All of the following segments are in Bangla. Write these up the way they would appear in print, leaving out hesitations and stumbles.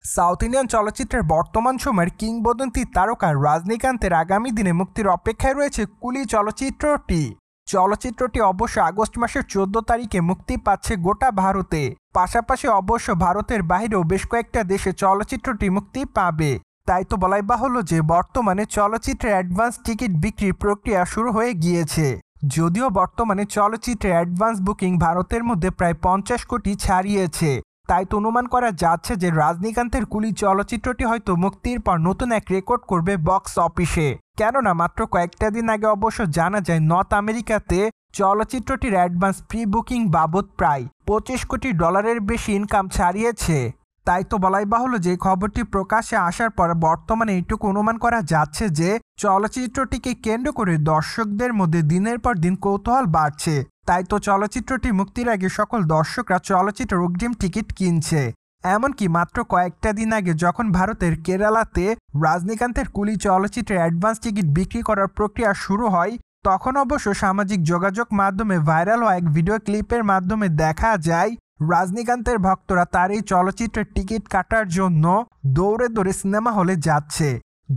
সাউথ ইন্ডিয়ান চলচ্চিত্রের বর্তমান সময়ের কিংবদন্তি তারকা রজনীকান্তের আগামী দিনে মুক্তির অপেক্ষায় রয়েছে কুলি চলচ্চিত্রটি অবশ্য আগস্ট মাসের 14 তারিখে মুক্তি পাচ্ছে গোটা ভারতে। পাশাপাশি অবশ্য ভারতের বাইরেও বেশ কয়েকটা দেশে চলচ্চিত্রটি মুক্তি পাবে। তাই তো বলাই বাহুল্য যে বর্তমানে চলচ্চিত্রের অ্যাডভান্স টিকিট বিক্রির প্রক্রিয়া শুরু হয়ে গিয়েছে। যদিও বর্তমানে চলচ্চিত্রের অ্যাডভান্স বুকিং ভারতের মধ্যে প্রায় 50 কোটি ছাড়িয়েছে। তাই তো অনুমান করা যাচ্ছে যে রজনীকান্তের কুলি চলচ্চিত্রটি হয়তো মুক্তির পর নতুন এক রেকর্ড করবে বক্স অফিসে। কেননা মাত্র কয়েকটা দিন আগে অবশ্য জানা যায় নর্থ আমেরিকাতে চলচ্চিত্রটির অ্যাডভান্স প্রি বুকিং বাবদ প্রায় $25 কোটি বেশি ইনকাম ছাড়িয়েছে। তাই তো বলাই বাহুল্য যে খবরটি প্রকাশ্যে আসার পর বর্তমানে এইটুকু অনুমান করা যাচ্ছে যে চলচ্চিত্রটিকে কেন্দ্র করে দর্শকদের মধ্যে দিনের পর দিন কৌতূহল বাড়ছে। তাই তো চলচ্চিত্রটি মুক্তির আগে সকল দর্শকরা চলচ্চিত্রের অগ্রিম টিকিট কিনছে। এমনকি মাত্র কয়েকটা দিন আগে যখন ভারতের কেরালাতে রজনীকান্তের কুলি চলচ্চিত্রের অ্যাডভান্স টিকিট বিক্রি করার প্রক্রিয়া শুরু হয়, তখন অবশ্য সামাজিক যোগাযোগ মাধ্যমে ভাইরাল হওয়া এক ভিডিও ক্লিপের মাধ্যমে দেখা যায় রজনীকান্তের ভক্তরা তার এই চলচ্চিত্রের টিকিট কাটার জন্য দৌড়ে দৌড়ে সিনেমা হলে যাচ্ছে।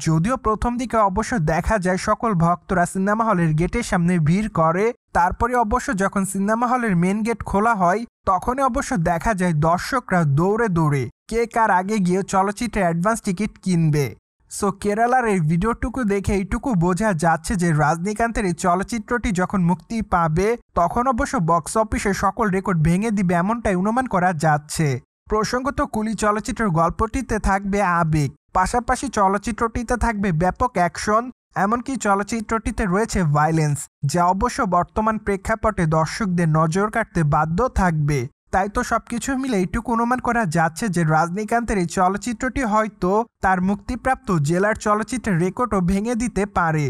যদিও প্রথম দিকে অবশ্য দেখা যায় সকল ভক্তরা সিনেমা হলের গেটের সামনে ভিড় করে, তারপরে অবশ্য যখন সিনেমা হলের মেন গেট খোলা হয় তখনই অবশ্য দেখা যায় দর্শকরা দৌড়ে দৌড়ে কে কার আগে গিয়ে চলচ্চিত্রের অ্যাডভান্স টিকিট কিনবে। সো কেরালার এই ভিডিওটুকু দেখে এইটুকু বোঝা যাচ্ছে যে রজনীকান্তের এই চলচ্চিত্রটি যখন মুক্তি পাবে তখন অবশ্য বক্স অফিসে সকল রেকর্ড ভেঙে দিবে এমনটাই অনুমান করা যাচ্ছে। প্রসঙ্গত কুলি চলচ্চিত্রের গল্পটিতে থাকবে আবেগ, পাশাপাশি চলচ্চিত্রটিতে থাকবে ব্যাপক অ্যাকশন, এমনকি চলচ্চিত্রটিতে রয়েছে ভায়োলেন্স, যা অবশ্য বর্তমান প্রেক্ষাপটে দর্শকদের নজর কাটতে বাধ্য থাকবে। তাই তো সবকিছু মিলে এইটুকু অনুমান করা যাচ্ছে যে রজনীকান্তের এই চলচ্চিত্রটি হয়তো তার মুক্তিপ্রাপ্ত জেলার চলচ্চিত্রের রেকর্ডও ভেঙে দিতে পারে।